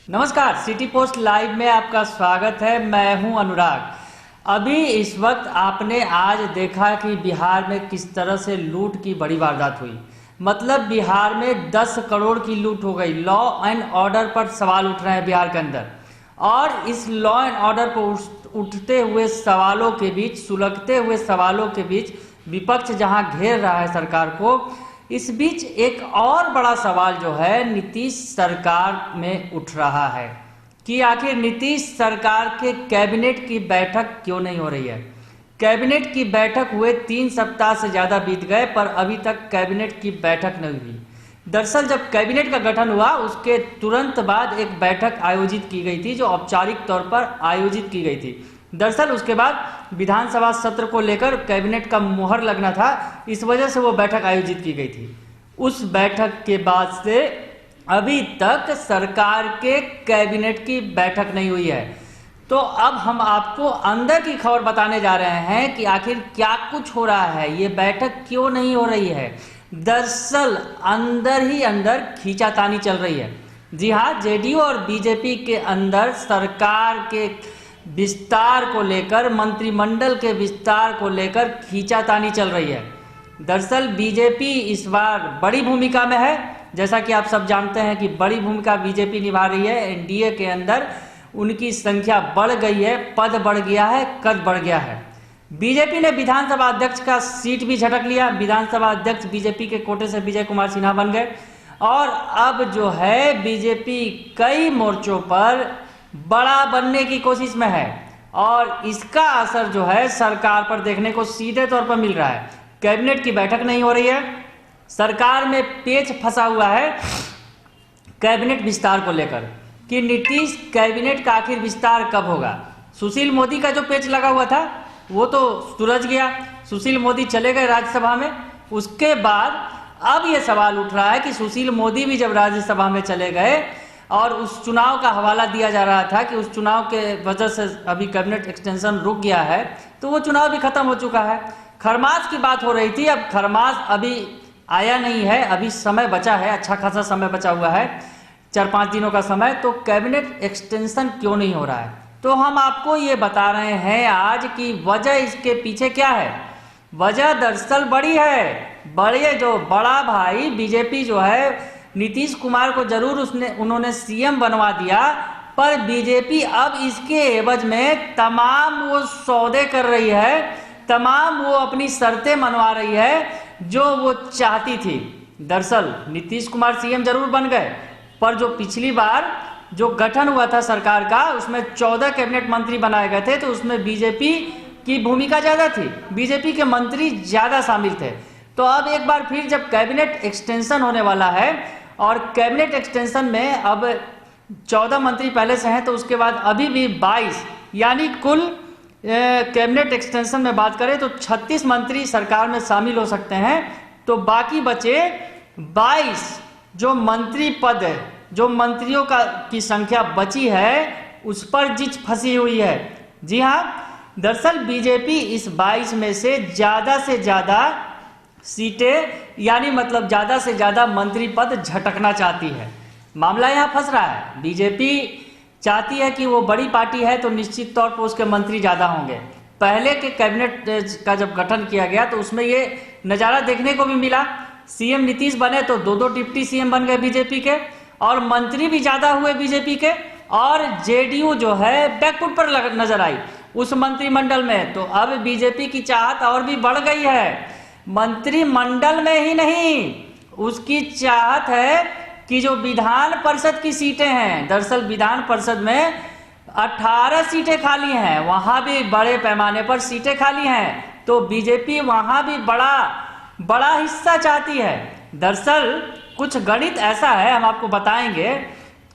नमस्कार, city post live में आपका स्वागत है। मैं हूं अनुराग। अभी इस वक्त आपने आज देखा कि बिहार में किस तरह से लूट की बड़ी वारदात हुई। मतलब बिहार में 10 करोड़ की लूट हो गई। लॉ एंड ऑर्डर पर सवाल उठ रहे हैं बिहार के अंदर, और इस लॉ एंड ऑर्डर पर उठते हुए सवालों के बीच, सुलगते हुए सवालों के बीच विपक्ष जहां घेर रहा है सरकार को, इस बीच एक और बड़ा सवाल जो है नीतीश सरकार में उठ रहा है कि आखिर नीतीश सरकार के कैबिनेट की बैठक क्यों नहीं हो रही है। कैबिनेट की बैठक हुए 3 सप्ताह से ज़्यादा बीत गए, पर अभी तक कैबिनेट की बैठक नहीं हुई। दरअसल जब कैबिनेट का गठन हुआ उसके तुरंत बाद एक बैठक आयोजित की गई थी, जो औपचारिक तौर पर आयोजित की गई थी। दरअसल उसके बाद विधानसभा सत्र को लेकर कैबिनेट का मुहर लगना था, इस वजह से वो बैठक आयोजित की गई थी। उस बैठक के बाद से अभी तक सरकार के कैबिनेट की बैठक नहीं हुई है। तो अब हम आपको अंदर की खबर बताने जा रहे हैं कि आखिर क्या कुछ हो रहा है, ये बैठक क्यों नहीं हो रही है। दरअसल अंदर ही अंदर खींचातानी चल रही है। जी हाँ, जेडीयू और बीजेपी के अंदर सरकार के विस्तार को लेकर, मंत्रिमंडल के विस्तार को लेकर खींचातानी चल रही है। दरअसल बीजेपी इस बार बड़ी भूमिका में है। जैसा कि आप सब जानते हैं कि बड़ी भूमिका बीजेपी निभा रही है। एनडीए के अंदर उनकी संख्या बढ़ गई है, पद बढ़ गया है, कद बढ़ गया है। बीजेपी ने विधानसभा अध्यक्ष का सीट भी झटक लिया। विधानसभा अध्यक्ष बीजेपी के कोटे से विजय कुमार सिन्हा बन गए, और अब जो है बीजेपी कई मोर्चों पर बड़ा बनने की कोशिश में है, और इसका असर जो है सरकार पर देखने को सीधे तौर पर मिल रहा है। कैबिनेट की बैठक नहीं हो रही है, सरकार में पेच फंसा हुआ है कैबिनेट विस्तार को लेकर कि नीतीश कैबिनेट का आखिर विस्तार कब होगा। सुशील मोदी का जो पेच लगा हुआ था वो तो सुलझ गया, सुशील मोदी चले गए राज्यसभा में। उसके बाद अब ये सवाल उठ रहा है कि सुशील मोदी भी जब राज्यसभा में चले गए और उस चुनाव का हवाला दिया जा रहा था कि उस चुनाव के वजह से अभी कैबिनेट एक्सटेंशन रुक गया है, तो वो चुनाव भी खत्म हो चुका है। खरमास की बात हो रही थी, अब खरमास अभी आया नहीं है, अभी समय बचा है, अच्छा खासा समय बचा हुआ है, 4-5 दिनों का समय। तो कैबिनेट एक्सटेंशन क्यों नहीं हो रहा है, तो हम आपको ये बता रहे हैं आज की वजह इसके पीछे क्या है। वजह दरअसल बड़ी है। बड़े जो बड़ा भाई बीजेपी जो है, नीतीश कुमार को जरूर उन्होंने सीएम बनवा दिया, पर बीजेपी अब इसके एवज में तमाम वो सौदे कर रही है, तमाम वो अपनी शर्तें मनवा रही है जो वो चाहती थी। दरअसल नीतीश कुमार सीएम जरूर बन गए, पर जो पिछली बार जो गठन हुआ था सरकार का, उसमें 14 कैबिनेट मंत्री बनाए गए थे, तो उसमें बीजेपी की भूमिका ज़्यादा थी, बीजेपी के मंत्री ज़्यादा शामिल थे। तो अब एक बार फिर जब कैबिनेट एक्सटेंशन होने वाला है, और कैबिनेट एक्सटेंशन में अब 14 मंत्री पहले से हैं, तो उसके बाद अभी भी 22, यानी कुल कैबिनेट एक्सटेंशन में बात करें तो 36 मंत्री सरकार में शामिल हो सकते हैं। तो बाकी बचे 22 जो मंत्री पद है, जो मंत्रियों की संख्या बची है, उस पर जिच फंसी हुई है। जी हाँ, दरअसल बीजेपी इस 22 में से ज़्यादा सीटें, यानी मतलब ज़्यादा से ज़्यादा मंत्री पद झटकना चाहती है। मामला यहाँ फंस रहा है। बीजेपी चाहती है कि वो बड़ी पार्टी है तो निश्चित तौर पर उसके मंत्री ज़्यादा होंगे। पहले के कैबिनेट का जब गठन किया गया तो उसमें ये नज़ारा देखने को भी मिला। सीएम नीतीश बने तो 2-2 डिप्टी सीएम बन गए बीजेपी के, और मंत्री भी ज़्यादा हुए बीजेपी के, और जेडीयू जो है बैकफुट पर नजर आई उस मंत्रिमंडल में। तो अब बीजेपी की चाहत और भी बढ़ गई है, मंत्रिमंडल में ही नहीं, उसकी चाहत है कि जो विधान परिषद की सीटें हैं, दरअसल विधान परिषद में 18 सीटें खाली हैं, वहां भी बड़े पैमाने पर सीटें खाली हैं, तो बीजेपी वहां भी बड़ा हिस्सा चाहती है। दरअसल कुछ गणित ऐसा है, हम आपको बताएंगे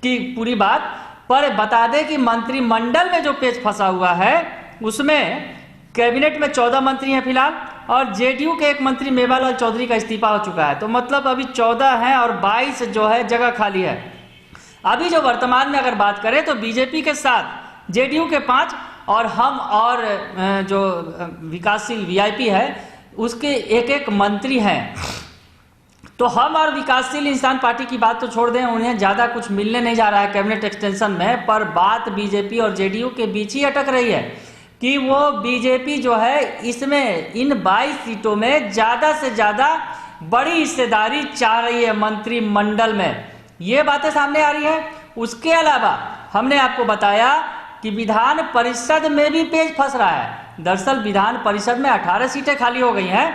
कि पूरी बात, पर बता दें कि मंत्रिमंडल में जो पेच फंसा हुआ है उसमें कैबिनेट में 14 मंत्री हैं फिलहाल, और जेडीयू के एक मंत्री मेवालाल चौधरी का इस्तीफा हो चुका है। तो मतलब अभी 14 हैं और 22 जो है जगह खाली है। अभी जो वर्तमान में अगर बात करें तो बीजेपी के साथ जेडीयू के 5 और हम और जो विकासशील वीआईपी है उसके एक मंत्री हैं। तो हम और विकासशील इंसान पार्टी की बात तो छोड़ दें, उन्हें ज़्यादा कुछ मिलने नहीं जा रहा है कैबिनेट एक्सटेंशन में, पर बात बीजेपी और जेडीयू के बीच ही अटक रही है कि वो बीजेपी जो है इसमें इन 22 सीटों में ज़्यादा से ज़्यादा बड़ी हिस्सेदारी चाह रही है मंत्रिमंडल में। ये बातें सामने आ रही है। उसके अलावा हमने आपको बताया कि विधान परिषद में भी पेच फंस रहा है। दरअसल विधान परिषद में 18 सीटें खाली हो गई हैं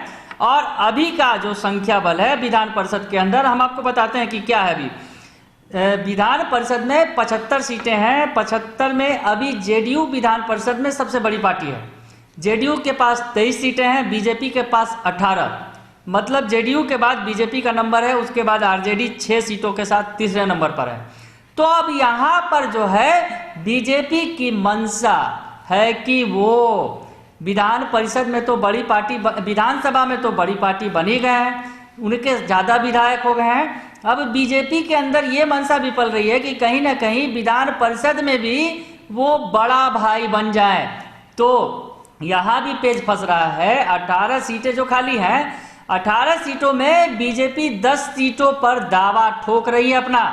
और अभी का जो संख्या बल है विधान परिषद के अंदर, हम आपको बताते हैं कि क्या है। अभी विधान परिषद में 75 सीटें हैं। 75 में अभी जेडीयू विधान परिषद में सबसे बड़ी पार्टी है। जेडीयू के पास 23 सीटें हैं, बीजेपी के पास 18। मतलब जेडीयू के बाद बीजेपी का नंबर है, उसके बाद आरजेडी 6 सीटों के साथ तीसरे नंबर पर है। तो अब यहाँ पर जो है बीजेपी की मंशा है कि वो विधान परिषद में तो बड़ी पार्टी, विधानसभा में तो बड़ी पार्टी बन ही गए हैं, उनके ज़्यादा विधायक हो गए हैं। अब बीजेपी के अंदर ये मंशा भी पल रही है कि कहीं ना कहीं विधान परिषद में भी वो बड़ा भाई बन जाए। तो यहाँ भी पेच फंस रहा है। 18 सीटें जो खाली हैं, 18 सीटों में बीजेपी 10 सीटों पर दावा ठोक रही है अपना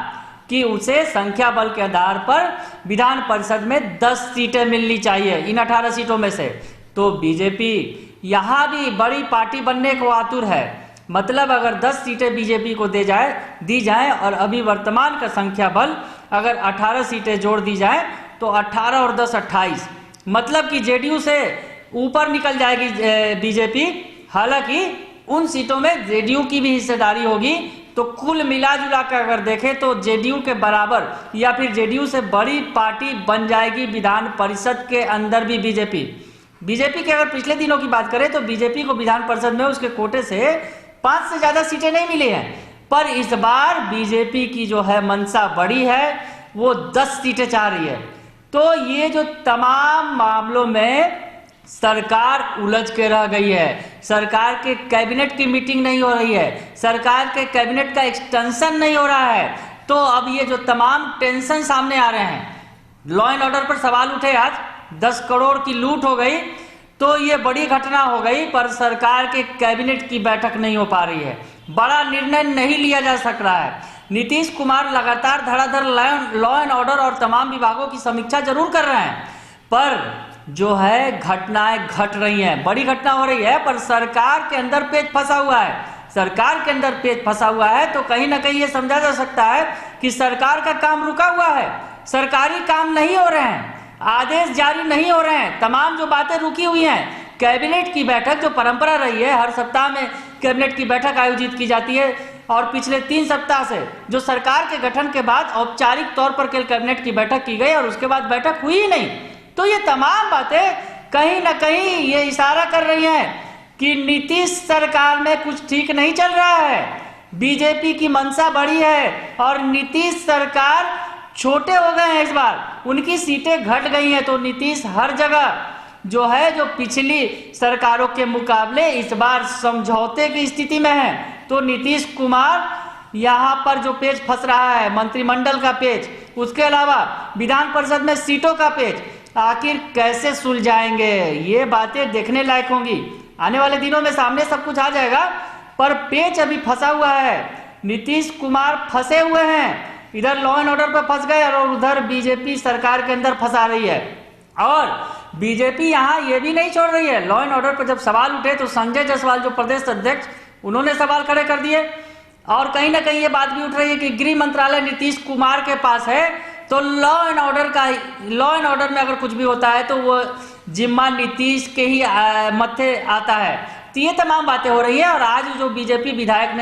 कि उसे संख्या बल के आधार पर विधान परिषद में 10 सीटें मिलनी चाहिए इन 18 सीटों में से। तो बीजेपी यहाँ भी बड़ी पार्टी बनने को आतुर है। मतलब अगर 10 सीटें बीजेपी को दी जाए और अभी वर्तमान का संख्या बल अगर 18 सीटें जोड़ दी जाए तो 18 और 10 28, मतलब कि जेडीयू से ऊपर निकल जाएगी बीजेपी। हालांकि उन सीटों में जेडीयू की भी हिस्सेदारी होगी। तो कुल मिला जुला कर अगर देखें तो जेडीयू के बराबर या फिर जेडीयू से बड़ी पार्टी बन जाएगी विधान परिषद के अंदर भी बीजेपी के। अगर पिछले दिनों की बात करें तो बीजेपी को विधान परिषद में उसके कोटे से 5 से ज्यादा सीटें नहीं मिली हैं, पर इस बार बीजेपी की जो है मंशा बड़ी है, वो 10 सीटें चाह रही है। तो ये जो तमाम मामलों में सरकार उलझ के रह गई है। सरकार के कैबिनेट की मीटिंग नहीं हो रही है, सरकार के कैबिनेट का एक्सटेंशन नहीं हो रहा है। तो अब ये जो तमाम टेंशन सामने आ रहे हैं, लॉ एंड ऑर्डर पर सवाल उठे, आज 10 करोड़ की लूट हो गई तो ये बड़ी घटना हो गई, पर सरकार के कैबिनेट की बैठक नहीं हो पा रही है, बड़ा निर्णय नहीं लिया जा सक रहा है। नीतीश कुमार लगातार धड़ाधड़ लॉ एंड ऑर्डर और तमाम विभागों की समीक्षा जरूर कर रहे हैं, पर जो है घटनाएं घट रही हैं, बड़ी घटना हो रही है, पर सरकार के अंदर पेच फंसा हुआ है। सरकार के अंदर पेच फंसा हुआ है तो कहीं ना कहीं ये समझा जा सकता है कि सरकार का काम रुका हुआ है, सरकारी काम नहीं हो रहे हैं, आदेश जारी नहीं हो रहे हैं, तमाम जो बातें रुकी हुई हैं। कैबिनेट की बैठक जो परंपरा रही है, हर सप्ताह में कैबिनेट की बैठक आयोजित की जाती है और पिछले 3 सप्ताह से जो सरकार के गठन के बाद औपचारिक तौर पर कैबिनेट की बैठक की गई और उसके बाद बैठक हुई ही नहीं। तो ये तमाम बातें कहीं ना कहीं ये इशारा कर रही हैं कि नीतीश सरकार में कुछ ठीक नहीं चल रहा है, बीजेपी की मंशा बड़ी है और नीतीश सरकार छोटे हो गए हैं, इस बार उनकी सीटें घट गई हैं। तो नीतीश हर जगह जो है, जो पिछली सरकारों के मुकाबले इस बार समझौते की स्थिति में है। तो नीतीश कुमार यहाँ पर जो पेच फंस रहा है, मंत्रिमंडल का पेच, उसके अलावा विधान परिषद में सीटों का पेच, आखिर कैसे सुलझाएंगे, ये बातें देखने लायक होंगी। आने वाले दिनों में सामने सब कुछ आ जाएगा, पर पेच अभी फंसा हुआ है। नीतीश कुमार फंसे हुए हैं, इधर लॉ एंड ऑर्डर पर फंस गए और उधर बीजेपी सरकार के अंदर फंसा रही है। और बीजेपी यहाँ ये भी नहीं छोड़ रही है। लॉ एंड ऑर्डर पर जब सवाल उठे तो संजय जायसवाल जो प्रदेश अध्यक्ष, उन्होंने सवाल खड़े कर दिए और कहीं ना कहीं ये बात भी उठ रही है कि गृह मंत्रालय नीतीश कुमार के पास है, तो लॉ एंड ऑर्डर में अगर कुछ भी होता है तो वो जिम्मा नीतीश के ही मत्थे आता है। तो ये तमाम बातें हो रही है। और आज जो बीजेपी विधायक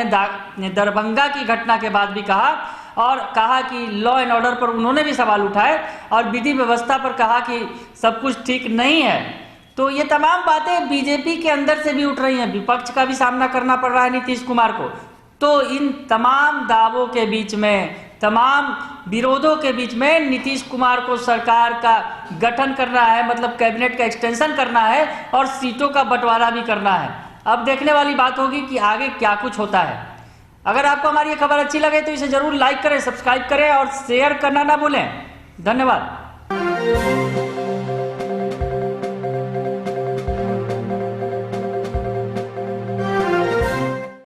ने दरभंगा की घटना के बाद भी कहा कि लॉ एंड ऑर्डर पर उन्होंने भी सवाल उठाए और विधि व्यवस्था पर कहा कि सब कुछ ठीक नहीं है। तो ये तमाम बातें बीजेपी के अंदर से भी उठ रही हैं, विपक्ष का भी सामना करना पड़ रहा है नीतीश कुमार को। तो इन तमाम दावों के बीच में, तमाम विरोधों के बीच में नीतीश कुमार को सरकार का गठन करना है, मतलब कैबिनेट का एक्सटेंशन करना है और सीटों का बंटवारा भी करना है। अब देखने वाली बात होगी कि आगे क्या कुछ होता है। अगर आपको हमारी ये खबर अच्छी लगे तो इसे जरूर लाइक करें, सब्सक्राइब करें और शेयर करना ना भूलें। धन्यवाद।